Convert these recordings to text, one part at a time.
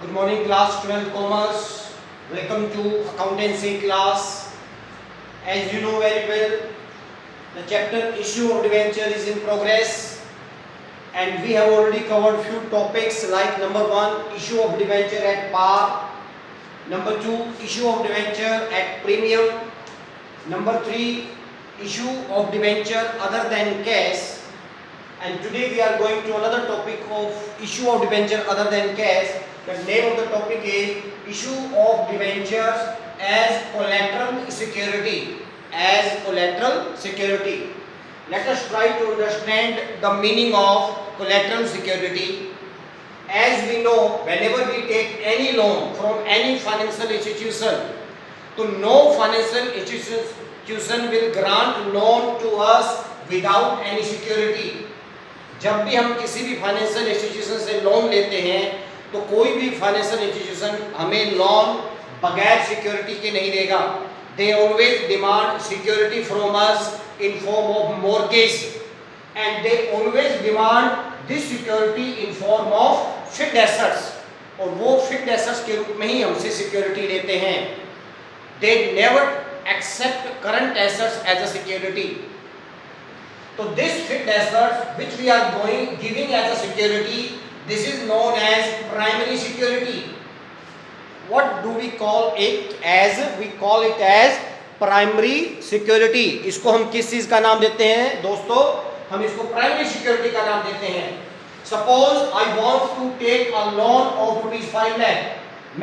Good morning class 12 commerce. Welcome to accountancy class. As you know very well, the chapter issue of debenture is in progress and we have already covered few topics like number 1 issue of debenture at par, number 2 issue of debenture at premium, number 3 issue of debenture other than cash, and today we are going to another topic of issue of debenture other than cash. The name of the topic is issue of debentures as collateral security. As collateral security. Let us try to understand the meaning of collateral security. As we know, whenever we take any loan from any financial institution, so no financial institution will grant loan to us without any security. जब भी हम किसी भी financial institution से loan लेते हैं तो कोई भी फाइनेंशियल इंस्टीट्यूशन हमें लोन बगैर सिक्योरिटी के नहीं देगा. They always demand security from us in form of mortgage and they always demand this security in form of fixed assets, और वो फिक्स्ड एसेट्स के रूप में ही हमसे सिक्योरिटी लेते हैं. They never accept current assets as a security. So this fixed assets which we are giving as a security, this is known as primary security. What do we call it as? We call it as primary security. इसको हम किस चीज का नाम देते हैं दोस्तों? हम इसको primary security का नाम देते हैं. Suppose I want to take a loan of ₹5 lakh.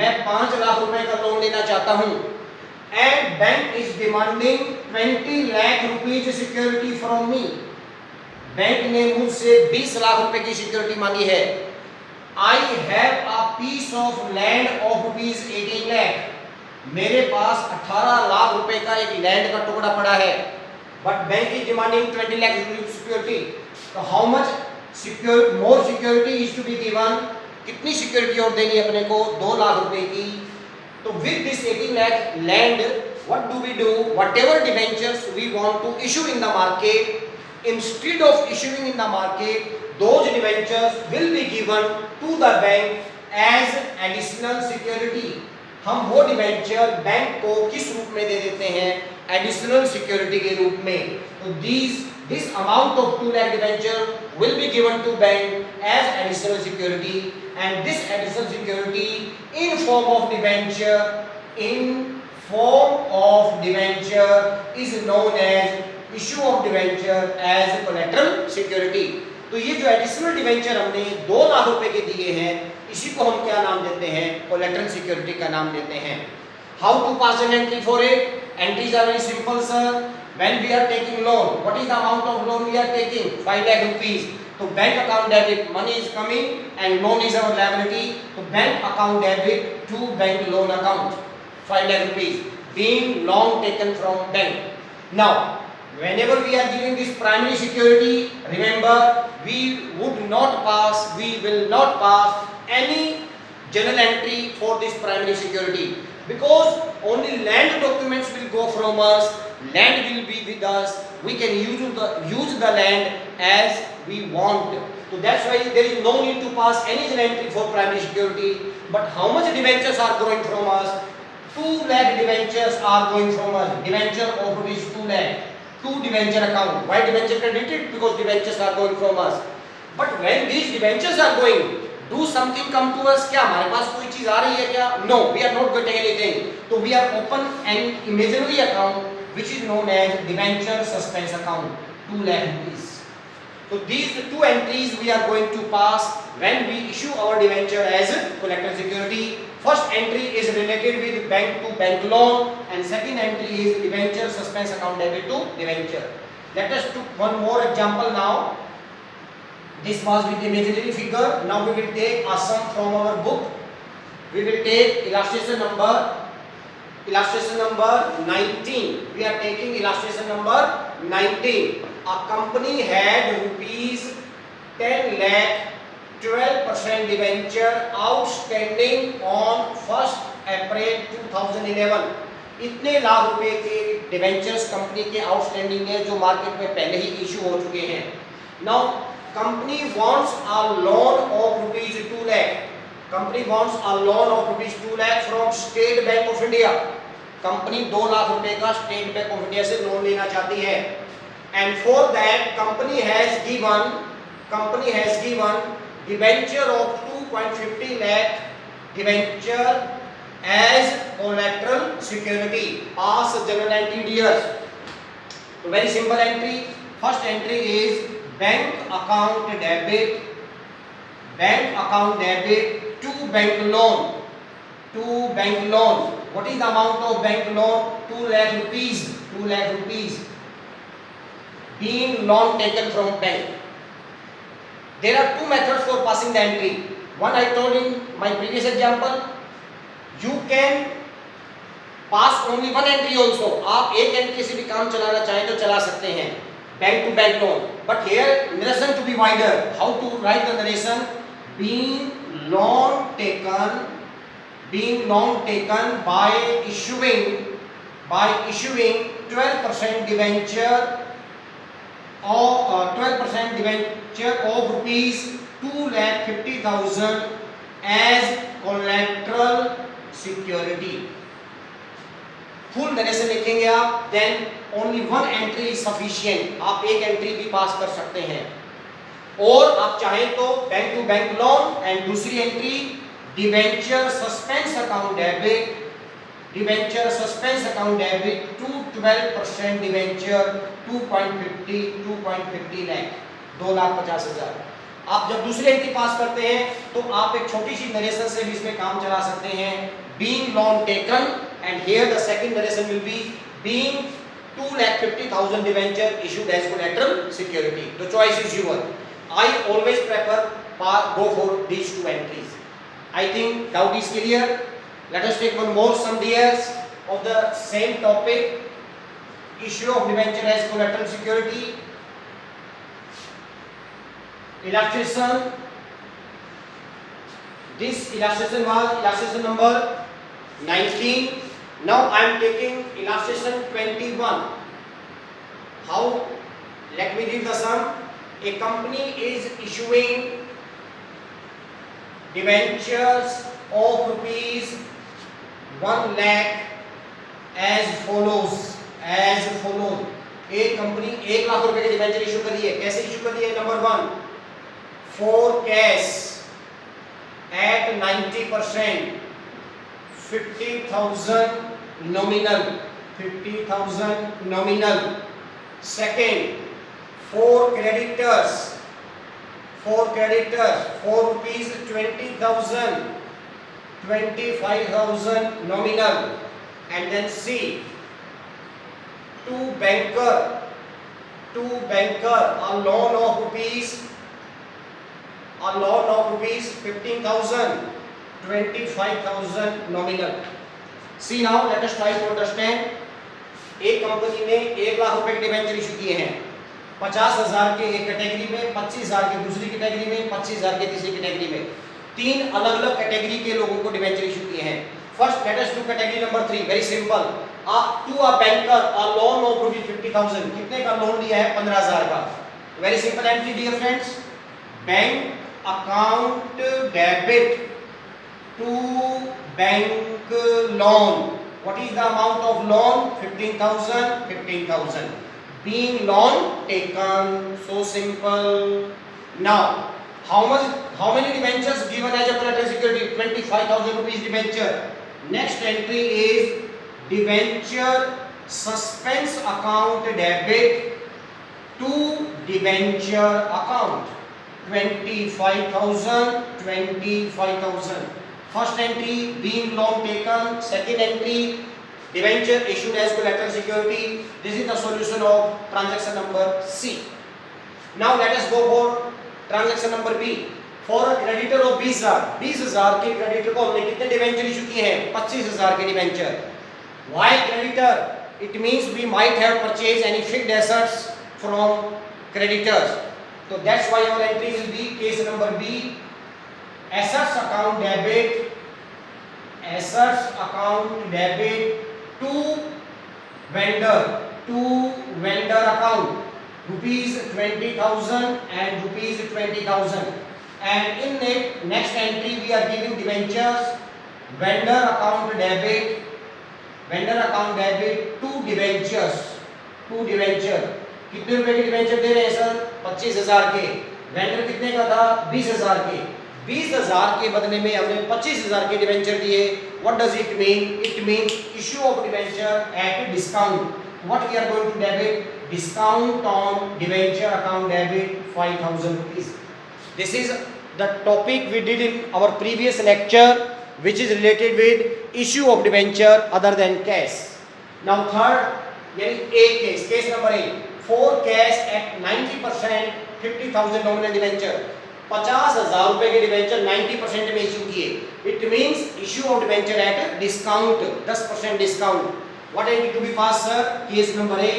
मैं 5 लाख रुपए का लोन लेना चाहता हूँ. And bank is demanding 20 lakh rupees security from me. Bank ने मुझसे 20 लाख रुपए की सिक्योरिटी मांगी है. I have a piece of land of ₹18 lakh. मेरे पास 18 लाख रुपए का एक लैंड का टुकड़ा पड़ा है. But bank is demanding 20 lakh security. तो how much more security is to be given. कितनी सिक्योरिटी और देनी है अपने को? 2 लाख रुपए की. तो with this 18 lakh land what do we do? Whatever debentures we want to issue in the market, instead of issuing in the market, those debentures will be given to the bank as additional security. हम वो debenture bank को किस रूप में दे देते हैं? Additional security के रूप में. तो this amount of 2 lakh debenture will be given to bank as additional security, and this additional security in form of debenture is known as issue of debenture as collateral security. तो ये जो additional debenture हमने 2 लाख रुपए के दिए हैं, इसी को हम क्या नाम देते हैं? कोलैटरल सिक्योरिटी का नाम देते हैं. How to pass an entry for it? Entries are very simple sir. When we are taking loan, what is the amount of loan we are taking? 5 lakh rupees. तो bank account debit, money is coming and loan is our liability. तो bank account debit to bank loan account 5 lakh rupees being loan taken from bank. Now whenever we are giving this primary security, remember we will not pass any journal entry for this primary security, because only land documents will go from us. Land will be with us. We can use the land as we want. So that's why there is no need to pass any journal entry for primary security. But how much debentures are going from us? 2 lakh debentures are going from us. Debenture of ₹2 lakh. To debenture account. Why debenture credited? Because debentures are going from us. But when these debentures are going, do something come to us? क्या हमारे पास कोई चीज आ रही है क्या? No, we are not getting anything. So we are open an imaginary account which is known as debenture suspense account. 2 lakh rupees. So these two entries we are going to pass when we issue our debenture as collateral security. First entry is related with bank to bank loan, and second entry is debenture suspense account debit to debenture. Let us take one more example now. This was with imaginary figure. Now we will take a sum from our book. We will take illustration number 19. We are taking illustration number 19. A company had ₹10 lakh 12% debenture outstanding on 1st April 2011. इतने लाख रुपए के debentures company के outstanding है जो market में पहले ही issue हो चुके हैं. Now company wants a loan of ₹2 lakh. Company wants a loan of ₹2 lakh from state bank of India. Company 2 lakh रुपए का स्टेट बैंक ऑफ इंडिया से लोन लेना चाहती है। And for that company has given debenture of 2.50 lakh debenture as collateral security past general entry years. So very simple entry. First entry is bank account debit to bank loan. What is the amount of bank loan? 2 lakh rupees being loan taken from bank. There are two methods for passing the entry. One I told in my previous example. You can pass only one entry also. आप एक entry से भी काम चलाना चाहें तो चला सकते हैं, bank to bank loan. But here narration to be wider. How to write the narration? Being loan taken by issuing 12% debenture of ₹2,50,000 as collateral security. Full narration लिखेंगे आप, then only one entry is sufficient. आप एक entry भी पास कर सकते हैं, और आप चाहें तो bank to bank loan. And दूसरी entry debenture suspense account debit to 12% debenture 2.50 lakh, 2,50,000. आप जब दूसरी एंट्री पास करते हैं तो आप एक छोटी सी नरेशन से भी इसमें काम चला सकते हैं. Being loan taken, and here the second narration will be being 2,50,000 debenture issued as collateral security. The choice is yours. I always prefer go for these two entries. I think doubt is clear. Let us take one more sum years of the same topic. Issue of debenture as collateral security. Illustration. This illustration was illustration number 19. Now I am taking illustration 21. How? Let me read the sum. A company is issuing debentures of ₹1 lakh as follows. एक company 1 lakh रुपए के debenture issue कर रही है. कैसे issue कर रही है? Number 1, for cash at 90%, 50,000 nominal. Second, for creditors, for ₹20,000, 25,000 nominal. And then C, to banker, a loan of rupees 15,000, 25,000 nominal. See now, let us try to understand. एक कंपनी ने 1 लाख रुपए के डिबेंचर इशू किए हैं. 50,000 के एक कैटेगरी में, 25,000 के दूसरी कैटेगरी में, 25,000 के तीसरी कैटेगरी में. 3 अलग अलग कैटेगरी के लोगों को डिबेंचर इशू किए हैं. First let us do category number 3. Very simple. To a banker a loan of ₹50,000. कितने का लोन लिया है? 15,000 का. Very simple entry dear friends. Bank account debit to bank loan. What is the amount of loan? 15,000. Being loan taken. So simple. Now, how many debentures given as a collateral security? 25,000 rupees debenture. Next entry is debenture suspense account debit to debenture account. 25,000. First entry being loan taken. Second entry debenture issued as collateral security. This is the solution of transaction number C. Now let us go for transaction number B. For a creditor of 20,000 के creditor को हमने कितने debenture issue किए हैं? 25,000 के debenture. Why creditor? It means we might have purchased any fixed assets from creditors. So that's why our entry will be case number B. Assets account debit to vendor account, ₹20,000 and ₹20,000. and in it next entry we are giving debentures, vendor account debit to debentures, कितने रुपए की debenture दे रहे हैं sir? 25,000 के। Vendor कितने का था? 20,000 के। 20,000 के बदले में हमने 25,000 के डिबेंचर दिए। What does it mean? It mean issue of debenture at discount. What we are going to debit? Discount on debenture account debit 5,000 rupees. This is the topic we did in our previous lecture, which is related with issue of debenture other than cash. Now third, यानी A case, case number A, for cash at 90%, 50,000 nominal debenture, 50,000 रुपए के debenture 90% में issue किए. It means issue of debenture at discount, 10% discount. What is to be passed, sir? Case number A,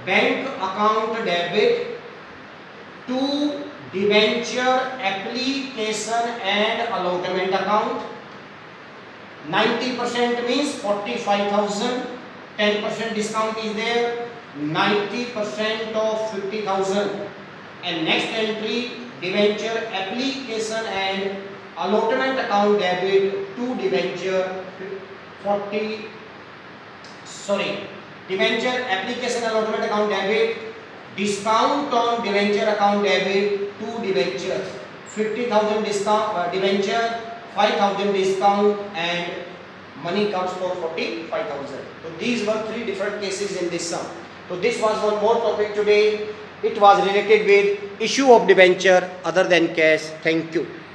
bank account debit to debenture application and allotment account. 90% means 45,000. 10% discount is there. 90% of 50,000. And next entry, debenture application and allotment account debit to debenture debenture application allotment account debit, discount on debenture account debit to debenture, 50,000 discount debenture, 5,000 discount, and money comes for 45,000. So these were three different cases in this sum. So this was one more topic today. It was related with issue of debenture other than cash. Thank you.